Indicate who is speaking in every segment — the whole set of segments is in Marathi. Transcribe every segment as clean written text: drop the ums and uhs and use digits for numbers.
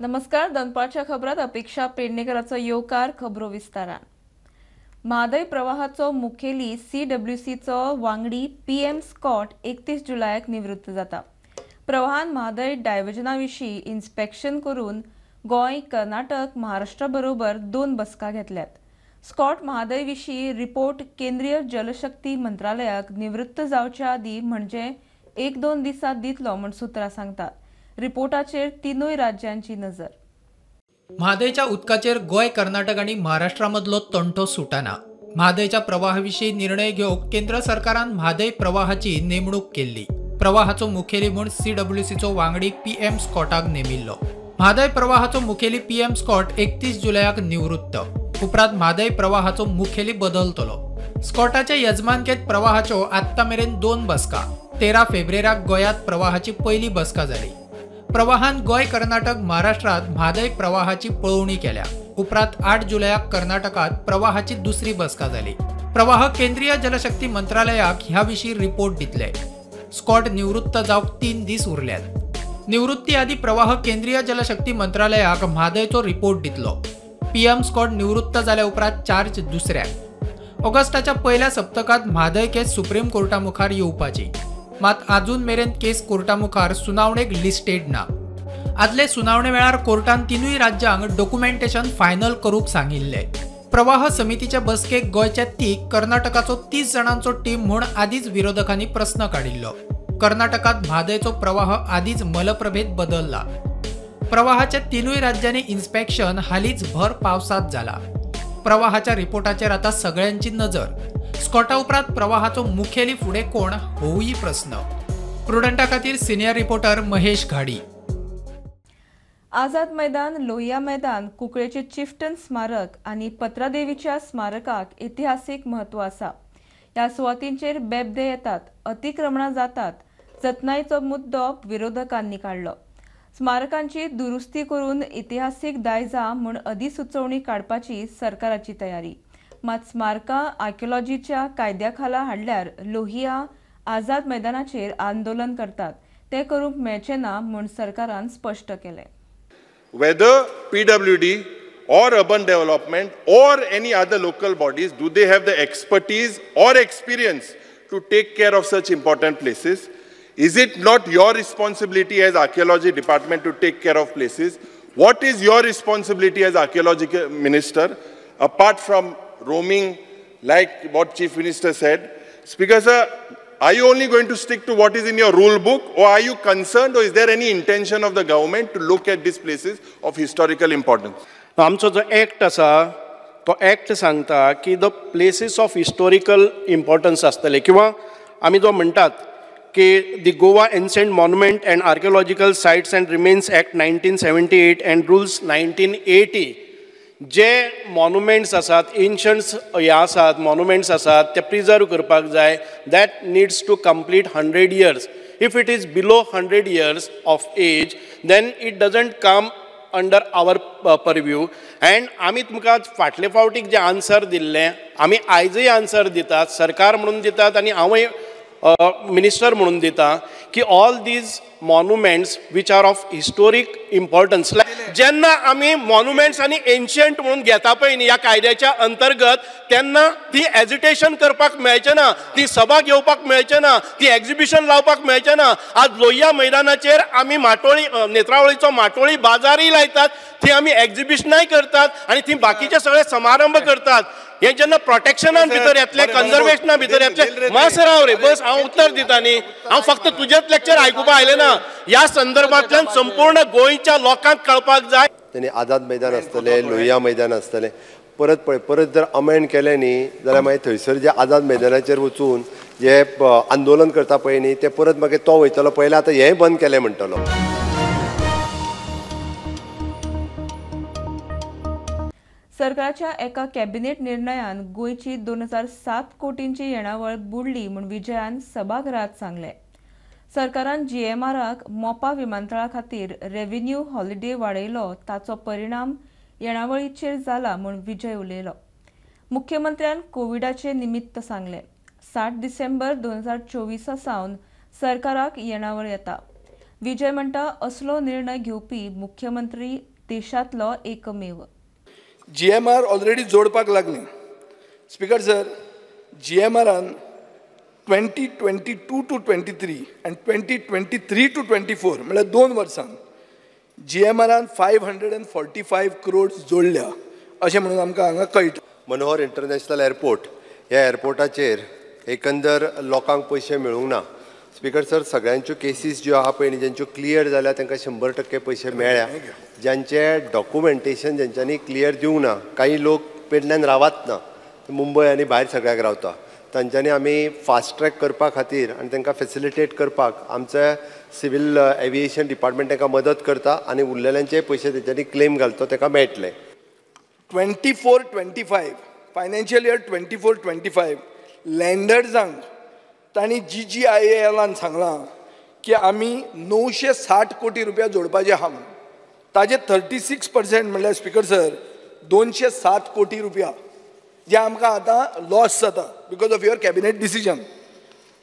Speaker 1: नमस्कार. दनपारच्या खबरात अपेक्षा पेडणेकरांचो येवकार खबरो विस्तारान. म्हादय प्रवाहाचो मुखेली CWCचो वांगडी PM स्कॉट 31 जुलयाक निवृत्त जाता. प्रवाहान म्हादय डायव्हर्जनाविशीं इन्स्पेक्शन करून गोंय, कर्नाटक, महाराष्ट्रा बरोबर 2 बसका घेतल्यात. स्कॉट म्हादय विशीं रिपोर्ट केंद्रीय जलशक्ती मंत्रालयाक निवृत्त जावच्या आदीं म्हणजे 1-2 दिसांत दितलो म्हूण सुत्रां सांगतात. रिपोर्टाचेर तिनूय राज्यांची नजर.
Speaker 2: म्हादयच्या उदकाचेर गोंय, कर्नाटक आणि महाराष्ट्रामधलो तंटो सुटाना. म्हादयच्या प्रवाहाविशीं निर्णय घेवंक केंद्र सरकारान म्हादय प्रवाहाची नेमणूक केल्ली. प्रवाहाचो मुखेली म्हूण CWCचो वांगडी PM स्कॉटाक नेमिल्लो. म्हादय प्रवाहाचो मुखेली PM स्कॉट 31 जुलयाक निवृत्त. उपरांत म्हादय प्रवाहाचो मुखेली बदलतलो. स्कॉटाच्या यजमानकेंत प्रवाहाच्यो आत्ता मेरेन 2 बसका. 13 फेब्रुवाराक गोंयांत प्रवाहाची पयली बसका जाली. प्रवाहान गोंय, कर्नाटक, महाराष्ट्रात म्हादय प्रवाहाची पळोवणी केल्या. उपरांत 8 जुलयाक कर्नाटकात प्रवाहाची दुसरी बसका जाली. प्रवाह केंद्रीय जलशक्ती मंत्रालयाक ह्या विशीं रिपोर्ट दितले. स्कॉट निवृत्त जावंक 3 दीस उरल्यात. निवृत्ती आदी प्रवाह केंद्रीय जलशक्ती मंत्रालयाक म्हादयचो रिपोर्ट दितलो. PM स्कॉट निवृत्त जाल्या उपरांत चार्ज दुसऱ्याक. ऑगस्टाच्या पयल्या सप्तकात म्हादय केस सुप्रीम कोर्टा मुखार येवपाची. मात अजून मेरेन केस कोर्टा मुखार सुनावणेक लिस्टेड ना. आदले सुनावणे वेळार कोर्टान तिनूय राज्यांक डॉक्युमेंटेशन फायनल करूंक सांगिल्ले. प्रवाह समितीच्या बसकेक गोंयचे 30, कर्नाटकाचो 30 जाणांचो टीम म्हूण आदींच विरोधकांनी प्रस्न काडिल्लो. कर्नाटकात म्हादयचो प्रवाह आदींच मलप्रभेत बदलला. प्रवाहाच्या तिनूय राज्यांनी इन्स्पेक्शन हालींच भर पावसात जाला. प्रवाहाच्या रिपोर्टाचेर आतां सगळ्यांची नजर. स्कॉटा उपरांत प्रवाहाचो मुखेली फुडें कोण होऊय प्रस्न. प्रुडंटा खातीर सिनियर रिपोर्टर महेश घाडी.
Speaker 1: आझाद मैदान, लोहिया मैदान, कुंकळेचे चिफ्टन स्मारक आणि पत्रादेवीच्या स्मारकाक इतिहासीक म्हत्व आसा. ह्या सुवातींचेर बेबदे येतात, अतिक्रमणां जातात. जतनायेचो मुद्दो विरोधकांनी काडलो. स्मारकांची दुरुस्ती करून इतिहासीक दायजा म्हूण अधिसुचोवणी काडपाची सरकाराची तयारी. मात स्मारकां आर्किओलॉजीच्या कायद्याखाला हाडल्यार लोहिया, आझाद मैदानाचेर आंदोलन करतात. ते करूंक मेळचे ना म्हूण सरकारान स्पश्ट केलें.
Speaker 3: Whether PWD or urban development or any other local bodies, do they have the expertise or experience to take care of such important places? Is it not your responsibility as archaeology department to take care of places? What is your responsibility as archaeology minister apart from roaming like what Chief Minister said? Speaker sir, are you only going to stick to what is in your rule book, or are you concerned, or is there any intention of the government to look at these places of historical importance?
Speaker 4: आमचो जो एक्ट आसा तो एक्ट सांगता की the places of historical importance आसतले, किंवा आमी जो म्हणटात की the Goa ancient monument and archaeological sites and remains act 1978 and rules 1980, जे मॉन्युमेंट्स आसात, एन्शंट्स हे आसात, मॉन्युमेंट्स आसात, ते प्रिजर्व करपाक जाय. That needs to complete 100 years. If it is below 100 years of age, then it doesn't come under our purview. And आमी तुमकां फाटले फावटीक जे आन्सर दिल्लें, आमी आयजय आन्सर दितात, सरकार म्हणून दितात आनी हांवूय मिनिस्टर म्हणून दिता, की all these monuments which are of historic importance, जेन्ना आमी मॉन्युमेंट्स आनी एन्शियंट म्हणून घेता पळय न्ही ह्या कायद्याच्या अंतर्गत, तेन्ना ती एजिटेशन करपाक मेळचें ना, ती सभा घेवपाक मेळचें ना, ती एक्झिबिशन लावपाक मेळचें ना. आज लोहिया मैदानाचेर आमी माटोळी, नेत्रावळीचो माटोळी बाजारय लायतात, थंय आमी एक्झिबिशनाय करतात आनी थंय बाकीचे सगळे समारंभ करतात. हे जेन्ना प्रोटेक्शनान भितर येतले, कन्जर्वेशना भितर येतले, मास राव रे, बस हांव उत्तर दिता न्ही, हांव फक्त तुजेच लेक्चर आयकुपा आयले ना. ह्या संदर्भांतल्यान संपूर्ण गोंयच्या लोकांक कळपाक जाय.
Speaker 5: त्यांनी आझाद मैदान आसतलें, लोहिया मैदान आसतलें, परत जर अमेंड केलें न्ही जाल्यार मागीर थंयसर जे आझाद मैदानाचेर वचून जे आंदोलन करता पळय न्ही, ते परत मागीर तो वयतलो. पयलें आतां हेंय बंद केलें म्हणटलो.
Speaker 1: सरकाराच्या एका कॅबिनेट निर्णयान गोंयची 2007 कोटींची येणावळ बुडली म्हूण विजयान सभाघरांत सांगलें. सरकारान GMRक मोपा विमानतळा खातीर रेव्हेन्यू हॉलिडे वाडयलो, ताचो परिणाम येणावळीचेर जाला म्हूण विजय उलयलो. मुख्यमंत्र्यान कोविडाचे निमित्त सांगलें. 7 डिसेंबर 2024 सावन सरकाराक येणावळ येता. विजय म्हणटा असलो निर्णय घेवपी मुख्यमंत्री देशांतलो एकमेव.
Speaker 6: GMR ऑलरेडी जोडपाक लागले. स्पीकर सर, GMRन 2022 to 23 and 2023 to 24 म्हणजे 2 वर्सां GMRन 545 crores जोडल्या अशें म्हणून आमकां हांगा कळटा.
Speaker 5: मनोहर इंटरनॅशनल एअरपोर्ट ह्या एअरपोर्टाचेर एकंदर लोकांक पयशे मेळूंक ना. स्पीकर सर, सगळ्यांच्यो केसीस ज्यो आहा पळय न्ही, ज्यांच्यो क्लियर जाल्या तांकां 100% पयशे मेळ्ळ्या. ज्यांचे डॉक्युमेंटेशन ज्यांच्यांनी क्लियर दिवंक ना, काही लोक पेडण्यान रावत ना, मुंबय आनी भायर सगळ्याक रावता, तांच्यांनी आमी फास्ट ट्रॅक करपा खातीर आनी तांकां फॅसिलिटेट करपाक आमचे सिवील एविएशन डिपार्टमेंट तांकां मदत करता आनी उरलेल्यांचे पयशे तेंच्यांनी क्लेम घालता तांकां मेळटले.
Speaker 6: 24-25 फायनान्शियल इयर 24-25 लँडर्सांक तांणी GGIALन सांगलां की आमी 960 कोटी रुपया जोडपाचे आहा म्हणून. ताजे 36% म्हणल्यार स्पीकर सर 207 कोटी रुपया जे आमकां आतां लॉस जाता because of your cabinet decision.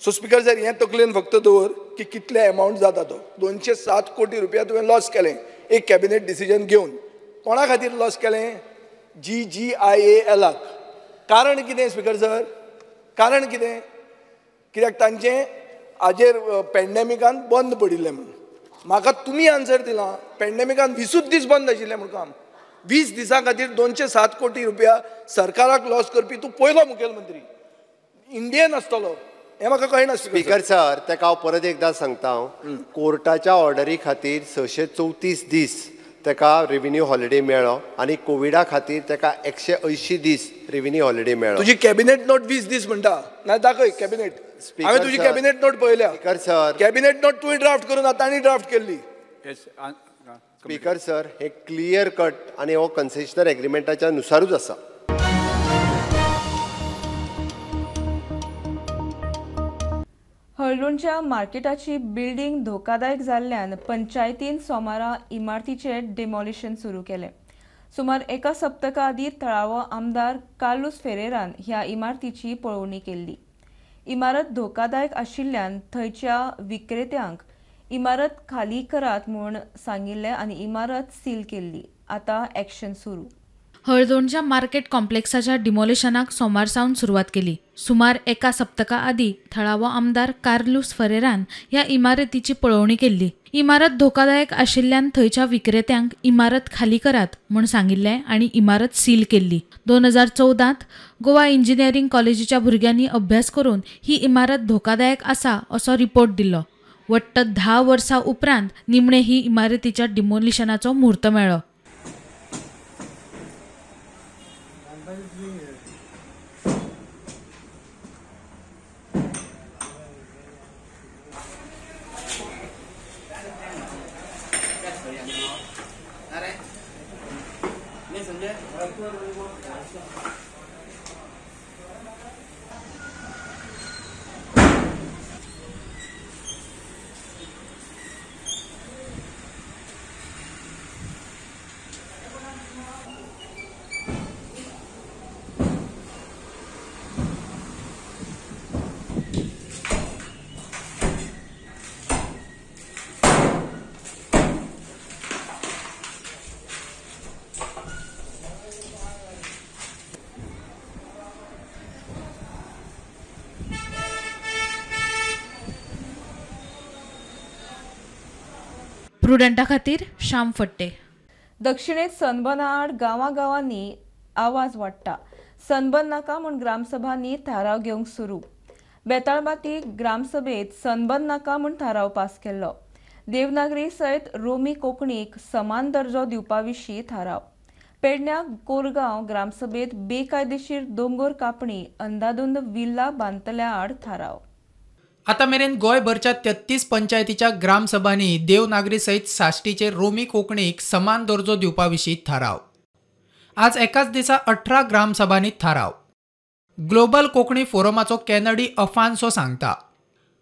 Speaker 6: So speaker sir, हें तकलेन फक्त दवर की कितले अमावंट जाता तो. 207 कोटी रुपया तुवें लॉस केलें एक कॅबिनेट डिसिजन घेवन. कोणा खातीर लॉस केलें? GGIALक. कारण कितें स्पीकर सर? कारण कितें? कित्याक तांचें हाजेर पॅन्डेमिकान बंद पडिल्लें म्हणून. म्हाका तुमी आन्सर दिलां पॅन्डेमिकान 20 दीस बंद आशिल्लें म्हणून काम. 20 दिसां खातीर 207 कोटी रुपया सरकाराक लॉस करपी तूं पयलो मुखेलमंत्री इंडियन आसतलो. हें म्हाका कळना
Speaker 5: स्पीकर सर. ताका हांव परत एकदां सांगता, कोर्टाच्या ऑर्डरी खातीर 634 दीस ताका रेव्हेन्यू हॉलिडे मेळ्ळो आनी कोविडा खातीर ताका 180 दीस रेव्हेन्यू हॉलिडे मेळ्ळो.
Speaker 6: तुजी कॅबिनेट नोट 20 दीस म्हणटा ना, दाखय कॅबिनेट. हांवें तुजी कॅबिनेट नोट पळयल्या.
Speaker 5: स्पीकर सर,
Speaker 6: कॅबिनेट नोट तुवें ड्राफ्ट करून आतां ड्राफ्ट केल्ली.
Speaker 5: स्पीकर सर, हे क्लियर कट आनी हो कन्सेशनर एग्रीमेंटाच्या नुसारूच आसा.
Speaker 1: हळदोणच्या मार्केटाची बिल्डिंग धोकादायक जाल्ल्यान पंचायतीन सोमारा इमारतीचे डिमॉलिशन सुरू केले. सुमार 1 सप्तका आदी थळावो आमदार कार्लोस फेरेरान ह्या इमारतीची पळोवणी केल्ली. इमारत धोकादायक आशिल्ल्यान थंयच्या विक्रेत्यांक इमारत खाली करात म्हूण सांगिल्ले आनी इमारत सील केल्ली. आतां ॲक्शन सुरू.
Speaker 7: हळदोणच्या मार्केट कॉम्प्लेक्साच्या डिमॉलिशनाक सोमारसावन सुरवात केली. सुमार 1 सप्तका आदी थळावो आमदार कार्लोस फेरेरान ह्या इमारतीची पळोवणी केल्ली. इमारत धोकादायक आशिल्ल्यान थंयच्या विक्रेत्यांक इमारत खाली करात म्हूण सांगिल्लें आनी इमारत सील केल्ली. 2014त गोवा इंजिनियरींग कॉलेजीच्या भुरग्यांनी अभ्यास करून ही इमारत धोकादायक आसा असो रिपोर्ट दिल्लो. वट्ट 10 वर्सां उपरांत निमणे ही इमारतीच्या डिमॉलिशनाचो मुहूर्त मेळ्ळो. प्रुडंटा खातीर श्याम फट्टे.
Speaker 1: दक्षिणेत सनबर्न आड गांवांनी आवाज वाडटा. सनबर्न नाका म्हूण ग्रामसभांनी थाराव घेवंक सुरू. बेताळबाती ग्रामसभेत सनबर्न नाका म्हूण थाराव पास केल्लो. देवनागरी सयत रोमी कोंकणीक समान दर्जो दिवपा विशीं थाराव. पेडण्यां कोरगांव ग्रामसभेत बेकायदेशीर दोंगर कापणी अंधाधुंद विल्ला बांदतल्या आड थाराव.
Speaker 2: आता मेरेन गोंयभरच्या 33 पंचायतीच्या ग्रामसभांनी देवनागरी सयत साश्टीचे रोमी कोंकणीक समान दर्जो दिवपा विशीं थाराव. आज एकाच दिसा 18 ग्रामसभांनी थाराव. ग्लोबल कोंकणी फोरमाचो कॅनडी अफान्सो सांगता.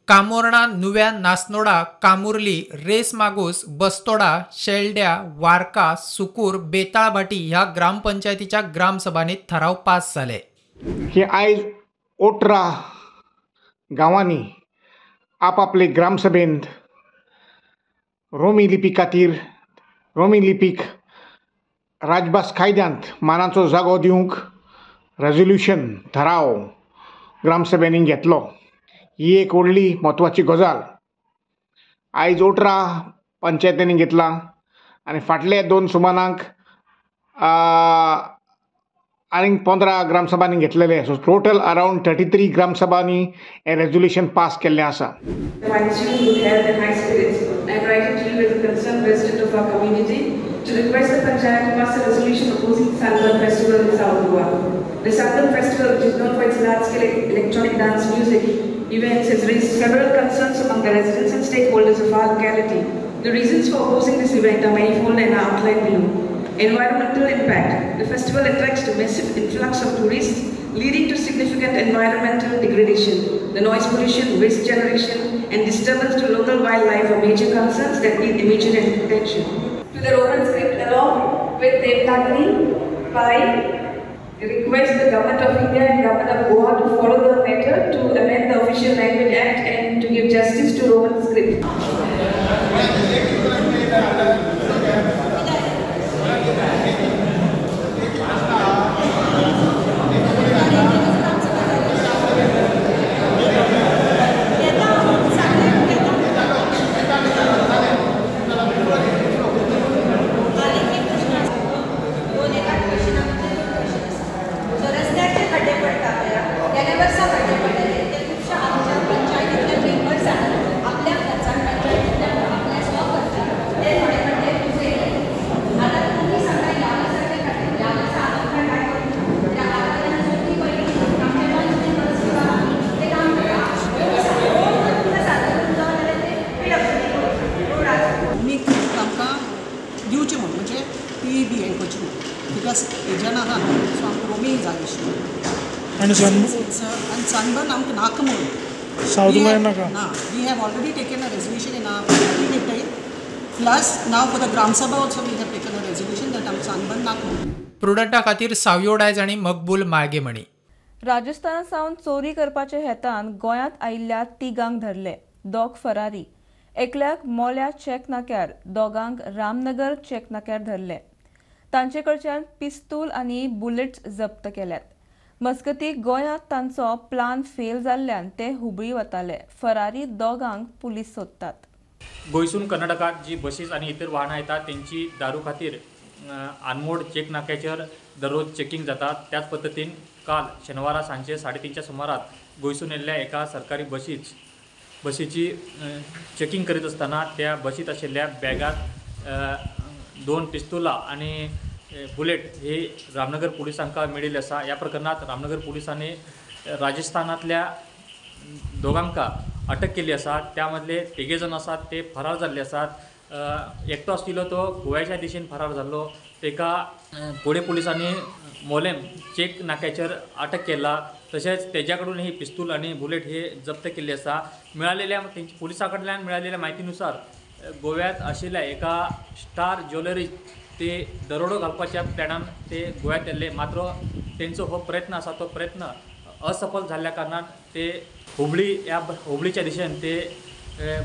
Speaker 2: कामोर्णा, नुव्या, नासनोडा, कामुर्ली, रेस मागूस, बस्तोडा, शेल्ड्या, वार्का, सुकूर, बेताळबाटी ह्या ग्रामपंचायतीच्या ग्रामसभांनी थाराव पास जाले.
Speaker 8: की आयज 18 गांवांनी आपापले ग्रामसभेंत रोमी लिपी खातीर रोमी लिपीक राजभास कायद्यांत मानाचो जागो दिवंक रेझोल्युशन थाराव ग्रामसभेनी घेतलो. ही एक व्हडली म्हत्वाची गजाल. आयज 18 पंचायतींनी घेतला आनी फाटले 2 सुमाराक आनीक 15 ग्रामसभांनी घेतलेले. सो टोटल अरावंड 33 ग्रामसभांनी हे रेझोल्युशन पास केल्लें आसा.
Speaker 9: I am writing to you as a concerned resident of our community to request the Panchayat to pass a resolution opposing Sunburn Festival in South Goa. The Sunburn Festival, which is known for its large-scale electronic dance music events, has raised several concerns among the residents and stakeholders of our locality. The reasons for opposing this event are manifold and are outlined below. Environmental impact. The festival attracts a massive influx of tourists, leading to significant environmental degradation. The noise pollution, waste generation, and disturbance to local wildlife are major concerns that need immediate attention. To the Roman script along with Devanagari, I request the Government of India and Government of Goa to follow the matter to amend the Official Language Act and to give justice to Roman script.
Speaker 10: दिवचे म्हणून म्हणजे टी बी हें करची म्हणून बिकॉज हेज्यान आहा न्हू सो आमकां रोमी जाय आशिल्ली आनी सनबर्न आमकां नाका म्हणून सावथ गोंयान नाका ना we have already taken a resolution in our meeting plus now for the gram sabha also we have taken a resolution that आमकां सनबर्न नाका म्हणून.
Speaker 2: प्रुडंटा खातीर सावयो डायज आनी मकबूल माळगेमणी.
Speaker 1: राजस्थाना सावन चोरी करपाचे हेतान गोंयांत आयिल्ल्या तिगांक धरले. दोग फरारी. एकल्याक मोल्या चेक नाक्यार, दोगांक रामनगर चेक नाक्यार धरले. तांचे कडच्यान पिस्तूल आनी बुलेट्स जप्त केल्यात. मजगतीं गोंयांत तांचो प्लान फेल जाल्ल्यान ते हुबळी वताले. फरारी दोगांक पुलीस सोदतात.
Speaker 11: गोंयसून कर्नाटकात जी बसीस आनी इतर वाहनां येतात तेंची दारू खातीर आनमोड चेक नाक्याचेर दररोज चेकिंग जाता. त्याच पद्दतीन काल शेनवारा सांजे 3:30च्या सुमाराक गोंयसून येल्ल्या एका सरकारी बसीची चेकिंग करीत आसतना त्या बसीत आशिल्ल्या बॅगात 2 पिस्तुलां आनी बुलेट ही रामनगर पुलिसांक मेळिल्ली आसा. ह्या प्रकरणात रामनगर पुलिसांनी राजस्थानातल्या दोगांक अटक केली आसा. त्यामदले 3 जण आसात ते फरार जाल्ले आसात. एकटो आशिल्लो तो गोव्याच्या दिशेन फरार जाल्लो. तेका पुणे पुलिसांनी मोलेम चेक नाक्याचेर अटक केला. तशेंच तेज्या कडून ही पिस्तूल आनी बुलेट हे जप्त केल्ली आसा. पुलिसां कडल्यान मेळिल्ल्या म्हायतीनुसार गोव्यात आशिल्ल्या एका स्टार ज्वेलरी ते दरोडो घालपाच्या प्लॅनान ते गोव्यात येल्ले. मात्र तेंचो हो प्रयत्न आसा तो प्रयत्न असफल जाल्ल्या कारणान ते हुबळीच्या दिशेन ते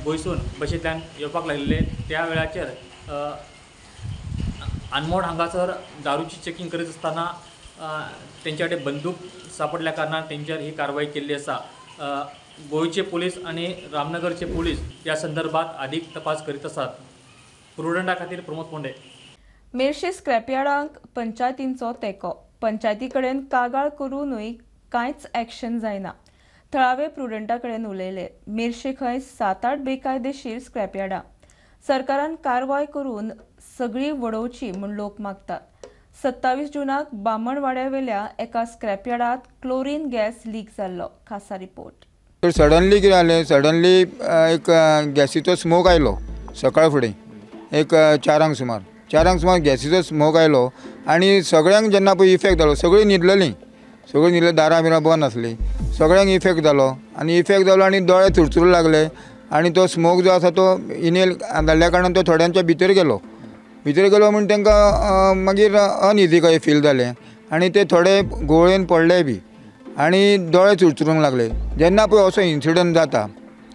Speaker 11: गोंयसून बशींतल्यान येवपाक लागलेले. त्या वेळाचेर आनमोड हांगासर दारूची चेकिंग करीत आसतना तेंच्या कडेन बंदूक सापडल्या कारणान तेंचेर ही कारवाई केल्ली आसा. गोंयचे पुलीस आनी रामनगरचे पुलीस ह्या संदर्भात अदीक तपास करीत आसात. प्रुडंटा खातीर प्रमोद पोंडे.
Speaker 1: मेर्शे स्क्रॅपयार्डांक पंचायतींचो तेंको. पंचायती कडेन कागाळ करूनय कांयच एक्शन जायना. थळावे प्रुडंटा कडेन उलयले. मेर्शे खंय 7-8 बेकायदेशीर स्क्रॅपयार्डां. सरकारान कारवाय करून सगळीं वडोवची म्हूण लोक मागतात. 27 जूनाक बामणवाड्यावेल्या एका स्क्रॅपयार्डात क्लोरीन गॅस लीक जाल्लो. खासा रिपोर्ट.
Speaker 12: सडनली कितें जालें, सडनली एक गॅसीचो स्मोक आयलो सकाळ फुडें एक 4 सुमार गॅसीचो स्मोक आयलो आनी सगळ्यांक जेन्ना पळय इफेक्ट जालो सगळीं न्हिदलेलीं दारां बिरां बंद आसलीं. सगळ्यांक इफेक्ट जालो आनी दोळे चुरचूर लागले आनी तो स्मोक जो आसा तो इनेल जाल्ल्या कारणान तो थोड्यांच्या भितर गेलो म्हूण तांकां मागीर अनइजी कशें फील जालें आनी ते थोडे गुळेन पडले बी आनी दोळे चुरचुरूंक लागले. जेन्ना पळय असो इन्सिडंट जाता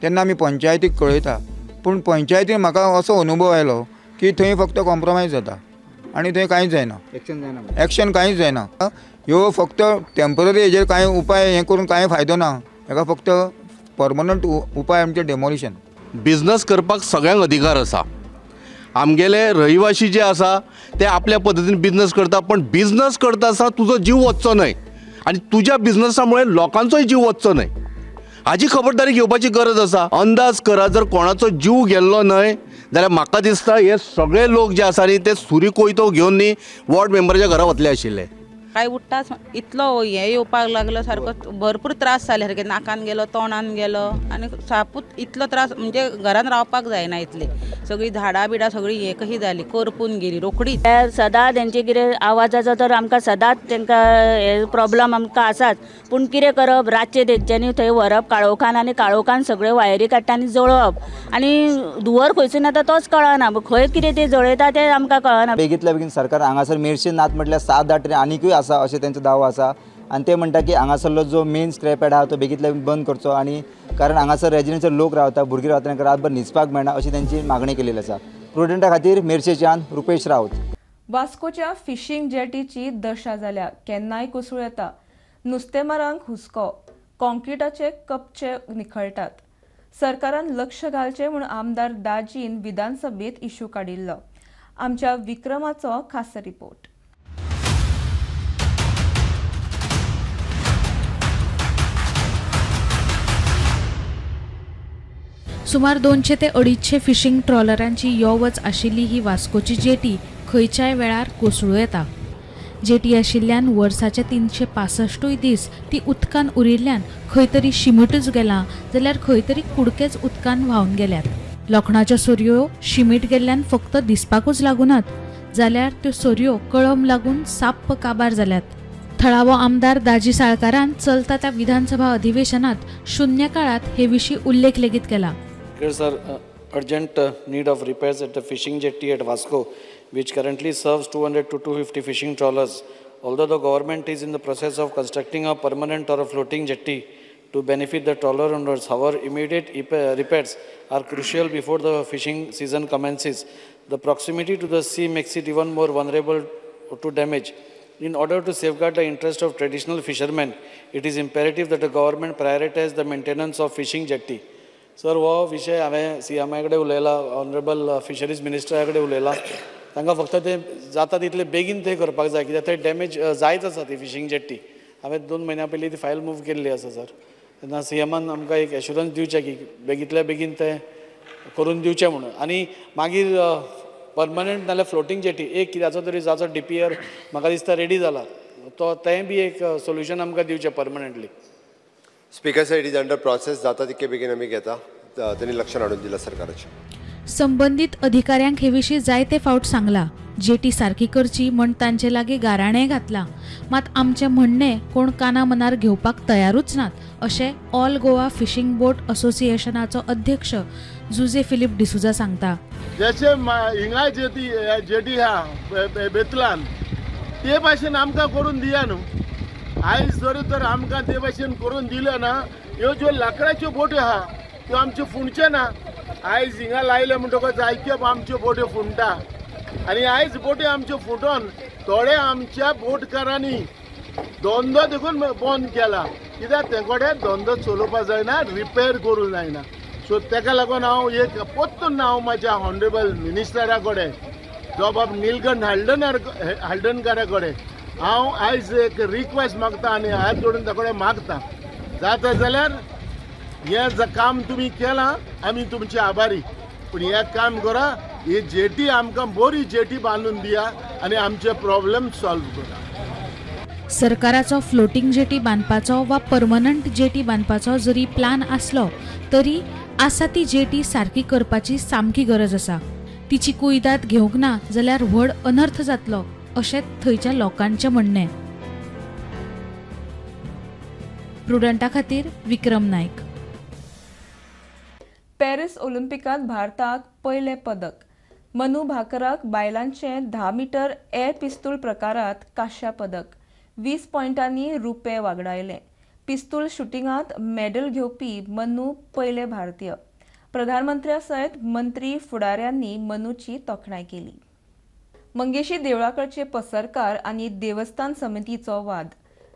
Speaker 12: तेन्ना आमी पंचायतीक कळयता. पूण पंचायतीन म्हाका असो अनुभव आयलो की थंय फक्त कॉम्प्रोमायज जाता आनी थंय कांयच जायना, एक्शन कांयच जायना. ह्यो फक्त टेम्पररी हेजेर कांय उपाय हे करून कांय फायदो ना. हेका फक्त परमनंट उपाय आमचे डेमोलिशन.
Speaker 13: बिझनेस करपाक सगळ्यांक अधिकार आसा. आमगेले रहिवासी जे आसा ते आपल्या पद्दतीन बिझनेस करता, पण बिझनेस करता आसतना तुजो जीव वचचो न्हय आनी तुज्या बिझनेसामुळे लोकांचोय जीव वचचो न्हय हाची खबरदारी घेवपाची गरज आसा. अंदाज करा, जर कोणाचो जीव गेल्लो न्हय जाल्यार म्हाका दिसता हे सगळे लोक जे आसा न्ही ते सुरी कोयतो घेवन न्ही वॉर्ड मेंबराच्या घरा वतले आशिल्ले.
Speaker 14: काय उठता इतलो हे येवपाक लागलो, सारको भरपूर त्रास जाले सारके, नाकान गेलो, तोंडान गेलो आनी सापूच इतलो त्रास म्हणजे घरान रावपाक जायना इतले. सगळी झाडां बिडां सगळी हे कशी जाली, करपून गेली रोखडी.
Speaker 15: सदांच तेंचे कितें आवाजाचो तर आमकां सदांच तेंकां हे प्रॉब्लम आमकां आसाच. पूण कितें करप, रातचे तेंच्यांनी थंय व्हरप काळोखान आनी काळोखान सगळे वायरी काडटा आनी जळोवप आनी धुंवर खंयसून येता तोच कळना, खंय कितें ते जळयता तें आमकां कळना.
Speaker 16: बेगींतल्या बेगीन सरकार हांगासर मेरशे नात म्हटल्यार 7-8 आनीकूय आसा अशें तेंचो दावो आसा आनी ते म्हणटा की हांगासरलो जो मेन स्क्रॅप यार्ड आहा तो बेगींतल्या बेगीन बंद करचो आनी कारण हांगासर रेजिडेंशियल लोक रावता, भुरगीं रावता, तांकां रातभर न्हिदपाक मेळना अशी तेंची मागणी केलेली आसा. प्रुडंटा खातीर मेरशेच्यान रुपेश रावत.
Speaker 1: वास्कोच्या फिशिंग जेटीची दशा जाल्या, केन्नाय कोसळूं येता. नुस्तेमारांक हुस्को, कॉन्क्रिटाचे कपचे निखळटात. सरकारान लक्ष घालचें म्हूण आमदार दाजीन विधानसभेत इश्यू काडिल्लो. आमच्या विक्रमाचो खास रिपोर्ट.
Speaker 7: सुमार 200 ते 250 फिशिंग ट्रॉलरांची यो वच आशिल्ली ही वास्कोची जेटी खंयच्याय वेळार कोसळूं येता. जेटी आशिल्ल्यान वर्साचे 365 दीस ती उदकान उरिल्ल्यान खंय तरी शिमीटूच गेलां जाल्यार खंय तरी कुडकेच उदकान व्हांवन गेल्यात. लोखणाच्यो सोरयो शिमीट गेल्ल्यान फक्त दिसपाकूच लागूनात जाल्यार त्यो सोरयो कळम लागून साप्प काबार जाल्यात. थळावो आमदार दाजी साळकारान चलता त्या विधानसभा अधिवेशनात शून्य काळात हे विशीं उल्लेख लेगीत केला.
Speaker 17: There's an urgent need of repairs at the fishing jetty at Vasco, which currently serves 200 to 250 fishing trawlers. Although the government is in the process of constructing a permanent or a floating jetty to benefit the trawler owners, however, immediate repairs are crucial before the fishing season commences. The proximity to the sea makes it even more vulnerable to damage. In order to safeguard the interest of traditional fishermen, it is imperative that the government prioritize the maintenance of fishing jetty. Sir हो विशय हांवें CMI कडेन उलयला, ऑनरेबल फिशरीज मिनिस्टरा कडेन उलयला. तांकां फक्त ते जाता तितले बेगीन ते करपाक जाय कित्याक थंय डॅमेज जायत आसा ती फिशींग जेट्टी. हांवें 2 म्हयन्या पयलीं ती फायल मूव केल्ली आसा सर. तेन्ना CMान आमकां एक एश्युरन्स दिवचें की बेगींतल्या बेगीन ते करून दिवचें म्हणून. आनी मागीर परमनंट नाल्यार फ्लोटींग जेटी एक कित्याचो तरी जाचो DPR म्हाका दिसता रेडी जाला, तो तेंय बी एक सोल्युशन आमकां दिवचें permanently.
Speaker 5: Speaker side is under process, जाता तितके बेगीन आमी घेता. त्यांनी लक्ष हाडून दिला सरकाराचे.
Speaker 7: संबंधित अधिकाऱ्यांक हे विशीं जायते फावट सांगला. जेटी सारकी करची म्हण तांचे लागीं गाराणें घातलां, मात आमचें म्हणणें कोण काना मनार घेवपाक तयारूच नात अशें ऑल गोवा फिशींग बोट असोसिएशनाचो अध्यक्ष जुजे फिलिप डिसुजा सांगता.
Speaker 18: जशे हिंगा जेटी हा बेतलान ते भाशेन आमकां करून दिया न्हू. आयज जर तर आमकां ते भाशेन करून दिले ना, ह्यो ज्यो लाकडाच्यो बोटी आहा त्यो आमच्यो फुणच्यो ना. आयज हिंगा लायले म्हणटकच जायत्यो आमच्यो बोट्यो फुणटा आनी आयज बोटी आमच्यो फुटोन थोडे आमच्या बोटकारांनी धंदो देखून बंद केला. कित्याक ते कडेन धंदो चलोवपाक जायना, रिपेर करूंक जायना. सो ताका लागून हांव एक पोत्तून हांव म्हाज्या ऑनरेबल मिनिस्टरा कडेन जॉब नीलकंठ हळदणकारा कडेन हांव आयज एक रिक्वेस्ट मागता आनी हात जोडून ताकडे मागता, जाता जाल्यार हें काम तुमी केलां, आमी तुमचे आभारी. पूण हें काम करा, ही जेटी आमकां बरी जेटी बांदून दिया आनी आमचे प्रॉब्लेम सॉल्व करा.
Speaker 7: सरकाराचो फ्लोटींग जेटी बांदपाचो वा परमनंट जेटी बांदपाचो जरी प्लान आसलो तरी आसा ती जेटी सारकी करपाची सामकी गरज आसा. तिची कुयदाद घेवंक ना जाल्यार व्हड अनर्थ जातलो अशें थंयच्या लोकांचें म्हणणें. प्रुडंटा खातीर विक्रम नायक.
Speaker 1: पॅरिस ऑलिंपिकात भारताक पयलें पदक. मनू भाकराक बायलांचें 10 मीटर एअर पिस्तूल प्रकारांत कांस्य पदक. 20 पॉयंटांनी रुपें वागडायलें. पिस्तूल शुटिंगांत मेडल घेवपी मनू पयले भारतीय. प्रधानमंत्र्यासयत मंत्री फुडाऱ्यांनी मनूची तोखणाय केली. मंगेशी देवळाकडचे पसरकार आणि देवस्थान समितीचो वाद.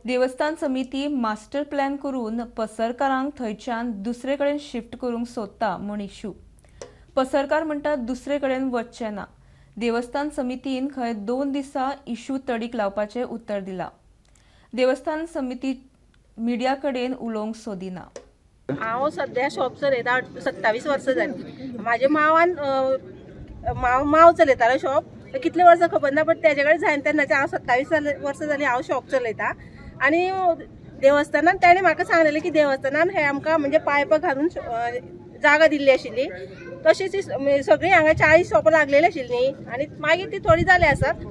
Speaker 1: देवस्थान समिती मास्टर प्लॅन करून पसरकारांक थंयच्यान दुसरे कडेन शिफ्ट करूंक सोदता म्हूण इश्यू. पसरकार म्हणटात दुसरे कडेन वचचे ना. देवस्थान समितीन खंय 2 दिसा इश्यू तडीक लावपाचें उत्तर दिलां. देवस्थान समिती मिडिया कडेन उलोवंक सोदिना.
Speaker 19: हांव सध्या शॉप चलयता 27 वर्सां जालीं. म्हाज्या मांव चलयतालो शॉप. कितले वर्सां खबर ना, बट तेजे कडेन जायन तेन्नाचे हांव 27 वर्सां जालीं हांव शॉप चलयता. आनी देवस्थानान ताणें म्हाका सांगलेलें की देवस्थानान हे आमकां म्हणजे पायप घालून जागा दिल्ली आशिल्ली. तशीच सगळीं हांगा 40 शॉपां लागलेली आशिल्लीं आनी मागीर ती थोडी जाली आसात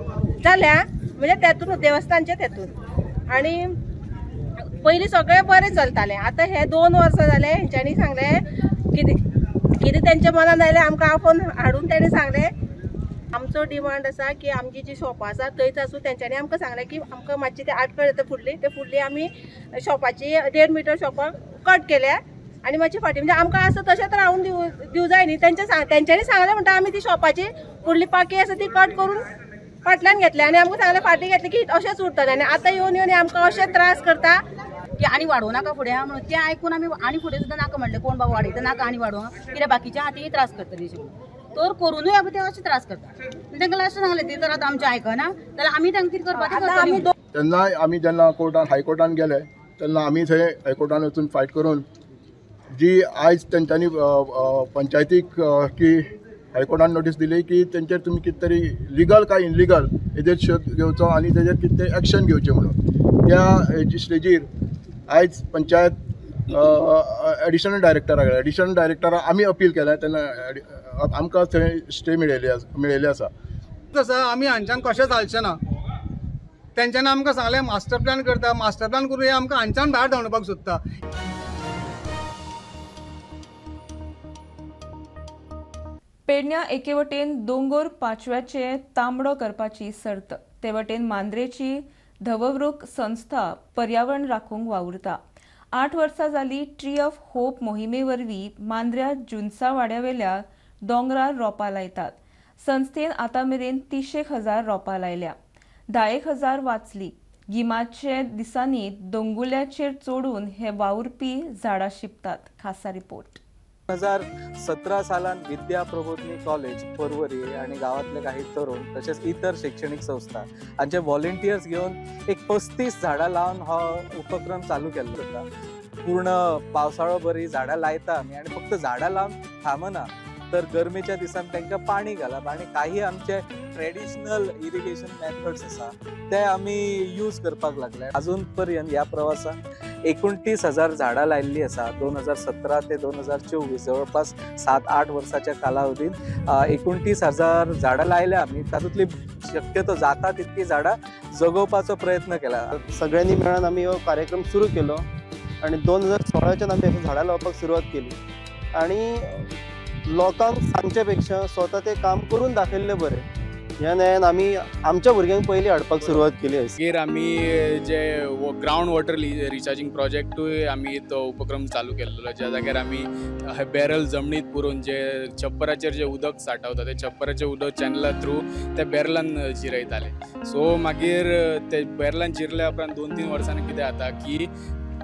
Speaker 19: जाल्या म्हणजे तेतून देवस्थानचे तेतून. आनी पयलीं सगळें बरें चलतालें. आतां हे 2 वर्सां जाले हेंच्यांनी सांगलें कितें तेंच्या मनान आयलें आमकां आफोन हाडून ताणें सांगलें आमचो डिमांड आसा की आमची जी शॉपां आसा थंयच आसूं. तेंच्यांनी आमकां सांगलें की आमकां मातशी ते 8 कडेन ते फुडली आमी शॉपाची 1.5 मिटर शॉपां कट केल्या आनी मातशी फाटी म्हणजे आमकां आसा तशेंच रावून दिवं जाय न्ही. तेंच्यांनी सांगलें म्हणटा आमी ती शॉपाची फुडली पाकी आसा ती कट करून फाटल्यान घेतली आनी आमकां सांगलें फाटी घेतली की अशेंच उरतलें. आनी आतां येवन आमकां अशें त्रास करता की आनी वाडोवं नाका फुडें म्हणून तें आयकून आमी आनी फुडें सुद्दां नाका म्हणलें. कोण बाबा वाडयता नाका आनी वाडोवं कित्याक बाकीच्या हातीय त्रास करतली तर करूनय आमी ते अशें त्रास करता. तांकां लास्ट सांगलें ती जर आतां आमचें आयकना जाल्यार आमी तांकां कितें करपाचें.
Speaker 20: तेन्ना आमी जेन्ना हायकोर्टान गेले तेन्ना आमी थंय हायकोर्टान वचून फायट करून जी आयज तेंच्यांनी पंचायतीक की हायकोर्टान नोटीस दिली की तेंचेर तुमी कितें तरी लिगल काय इनलिगल हेजेर शोध घेवचो आनी तेजेर कितें तरी एक्शन घेवचें म्हणून त्या स्टेजीर आयज पंचायत एडिशनल डायरेक्टरा आमी अपील केलें तेन्ना आमकां थंय स्टे मेळिल्ली आसा.
Speaker 21: तसो आमी हांच्यान कशें चालचें ना. तेंच्यांनी आमकां सांगलें मास्टर प्लॅन करता मास्टर प्लॅन करून आमकां हांच्यान भायर धांवडपाक सोदता.
Speaker 1: पेडण्यां एके वटेन दोंगोर पांचव्याचे तांबडो करपाची सर्त. ते वटेन मांद्रेची धववृक संस्था पर्यावरण राखूंक वावुरता. 8 वर्सां जाली ट्री ऑफ होप मोहिमे वरवीं मांद्र्या जुन्सा वाड्यावेल्या दोंगरार रोपां लायतात. संस्थेन आतां मेरेन 300,000 रोपां लायल्या. 10,000 वाचली. गिमाचे दिसांनी दोंगुल्ल्याचेर चोडून हे वावुरपी झाडां शिंपतात. खासा रिपोर्ट.
Speaker 22: 2017 सालान विद्या प्रबोधिनी कॉलेज पर्वरी आणि गावातले काही तरुण तसेच इतर शैक्षणिक संस्था हांचे व्हॉलंटियर्स घेऊन एक 35 झाडां लावन हो उपक्रम चालू केल्लो होता. पूर्ण पावसाळो बरी झाडां लायता आमी आनी फक्त झाडां लावन थांबना तर गरमेच्या दिसान तांकां पाणी घालप आणि काही आमचे ट्रेडिशनल इरिगेशन मेथड्स आसा ते आमी यूज करपाक लागले. अजून पर्यंत ह्या प्रवासात 29,000 झाडां लायिल्लीं आसा. 2017 ते 2024 जवळपास 7-8 वर्साच्या कालावधीत 29,000 झाडां लायल्या आमी. तातूंतली शक्यतो जाता तितकी झाडां जगोवपाचो प्रयत्न केला.
Speaker 23: सगळ्यांनी मेळून आमी हो कार्यक्रम सुरू केलो आणि 2016च्यान आमी झाडां लावपाक सुरवात केली आणि लोकांक सांगचे पेक्षा स्वता ते काम करून दाखयल्लें बरें ह्या नयान आमी आमच्या भुरग्यांक पयलीं हाडपाक सुरवात केली.
Speaker 24: मागीर आमी जे ग्रावंड वॉटर रिचार्जिंग प्रोजेक्टूय आमी तो उपक्रम चालू केल्लो ज्या जाग्यार आमी बॅरल जमनीत पुरून जे छप्पराचेर जे उदक साठवता ते छप्पराचें उदक चॅनला थ्रू ते बॅरलान जिरयताले. सो मागीर ते बॅरलान जिरल्या उपरांत 2-3 वर्सांनी कितें जाता की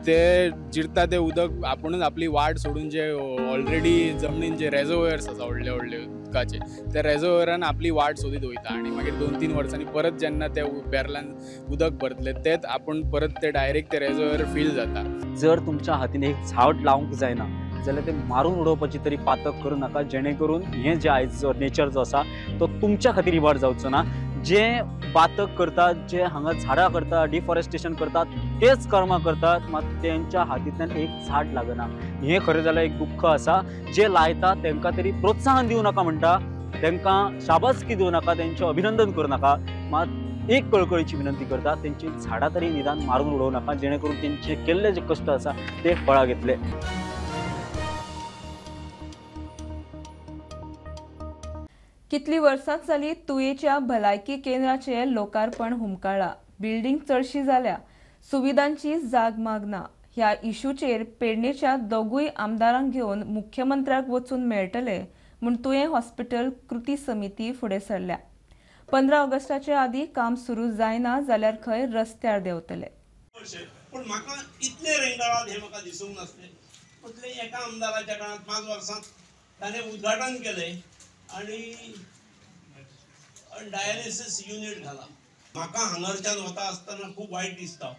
Speaker 24: ते जिरता ते उदक आपुणूच आपली वाट सोडून जे ऑलरेडी जमनीन जे रेजर्वयर्स आसा व्हडले व्हडले उदकाचे त्या रेजर्वयरान आपली वाट सोदीत वयता आनी मागीर 2-3 वर्सांनी परत जेन्ना त्या बॅरलान उदक भरतले तेच आपूण परत ते डायरेक्ट ते रेजर्वयर फील जाता.
Speaker 25: जर तुमच्या हातीन एक झाड लावंक जायना जाल्यार ते मारून उडोवपाची तरी पातक करूं नाका जेणे करून हे जे आयज जो नेचर जो आसा तो तुमच्या खातीर इबाड जावचो ना. जे बातक करतात जे हांगा झाडां करतात डिफॉरेस्टेशन करतात तेच कर्मां करतात मात तेंच्या हातींतल्यान एक झाड लागना. हें खरें जाल्यार एक दुख्ख आसा. जे लायतात तांकां तरी प्रोत्साहन दिवं नाका म्हणटा तांकां शाबासकी दिवं नाका तेंचें अभिनंदन करूं नाका मात एक कळकळीची विनंती करता तेंची झाडां तरी निदान मारून उडोवं नाका जेणे करून तेंचे केल्ले जे कश्ट आसा ते फळां घेतले.
Speaker 1: कितली वर्सां जाली तुयेच्या भलायकी केंद्राचे लोकार्पण हुमकळ्ळां. बिल्डींग चडशी जाल्या, सुविधांची जाग मागना. ह्या इशूचेर पेडणेच्या दोगूय आमदारांक घेवन मुख्यमंत्र्याक वचून मेळटले म्हूण तुयें हॉस्पिटल कृती समिती फुडें सरल्या. 15 ऑगस्टाचे आदीं काम सुरू जायना जाल्यार खंय रस्त्यार देंवतले.
Speaker 3: पण म्हाका इतले रेंगाळात हे म्हाका दिसूंक नासलें. म्हटलें एका आमदाराच्या काळात 5 वर्सांत ताणें उद्घाटन केलें आनी डायलिसीस युनिट घाला. म्हाका हांगरच्यान वता आसतना खूब वायट दिसता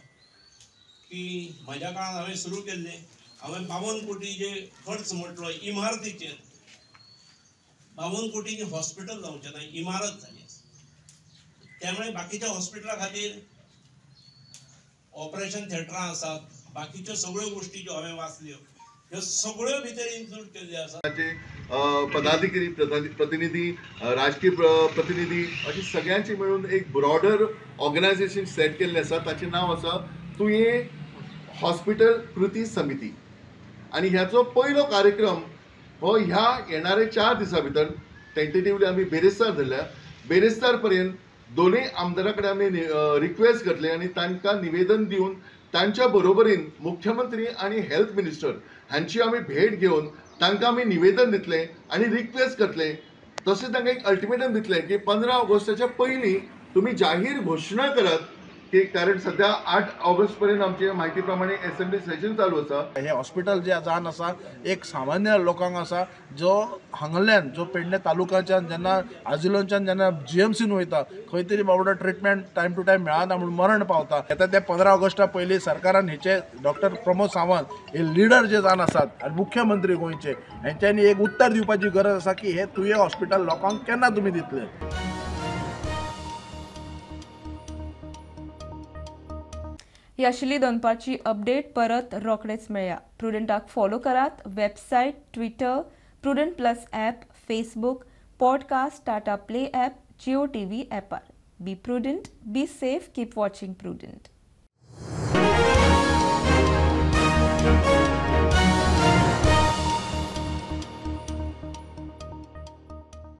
Speaker 3: की म्हज्या काळात हांवें सुरू केल्लें. हांवें 52 कोटीचे खर्च म्हटलो इमारतीचेर. 52 कोटींनी हॉस्पिटल जावचें ना, इमारत जाली आसा. त्यामुळे बाकीच्या हॉस्पिटला खातीर ऑपरेशन थिएटरां आसात, बाकीच्यो सगळ्यो गोष्टी ज्यो हांवें वाचल्यो ह्यो सगळ्यो भितर इन्क्लूड केल्ल्यो आसात.
Speaker 4: पदाधिकारी प्रतिनिधी, राजकीय प्रतिनिधी अशी सगळ्यांची मिळून एक ब्रॉडर ऑर्गनायझेशन सेट केल्लें आसा. ताचें नांव आसा तुयें हॉस्पिटल कृती समिती. आनी ह्याचो पयलो कार्यक्रम हो ह्या येणारे 4 दिसां भितर टेंटेटिवली आमी बेरेस्तार धरल्या. बेरेस्तार पर्यंत दोनूय आमदारां कडेन आमी रिक्वेस्ट करतले आनी तांकां निवेदन दिवन तांच्या बरोबरीन मुख्यमंत्री आनी हेल्थ मिनिस्टर हांची आमी भेट घेवन तांकां आमी निवेदन दितले आनी रिक्वेस्ट करतले. तशें तांकां एक अल्टिमेटम दितले की 15 ऑगस्टाच्या पयलीं तुमी जाहीर घोशणा करात की कारण सध्या 8 ऑगस्ट पर्यंत आमचे म्हायती प्रमाणे असेंब्ली सेशन चालू आसा.
Speaker 6: हे हॉस्पिटल जे जावन आसा एक सामान्य लोकांक आसा जो हांगल्यान जो पेडणे तालुक्याच्यान जेन्ना आजिलोनच्यान जेन्ना GMCन वयता खंय तरी बाबडो ट्रिटमेंट टायम टू टायम मेळना म्हणून मरण पावता. येता ते 15 ऑगस्टा पयलीं सरकारान हेचे डॉक्टर प्रमोद सावंत हे लिडर जे जावन आसात आनी मुख्यमंत्री गोंयचे हेंच्यांनी एक उत्तर दिवपाची गरज आसा की हे तुये हॉस्पिटल लोकांक केन्ना तुमी दितले.
Speaker 1: ही आशिल्ली दनपारची अपडेट. परत रोखडेच मेळया. प्रुडंटाक फॉलो करात. Website, Twitter, Prudent Plus app, Facebook, podcast, Tata Play app, Jio TV ॲपार. Be Prudent, be safe, keep watching prudent.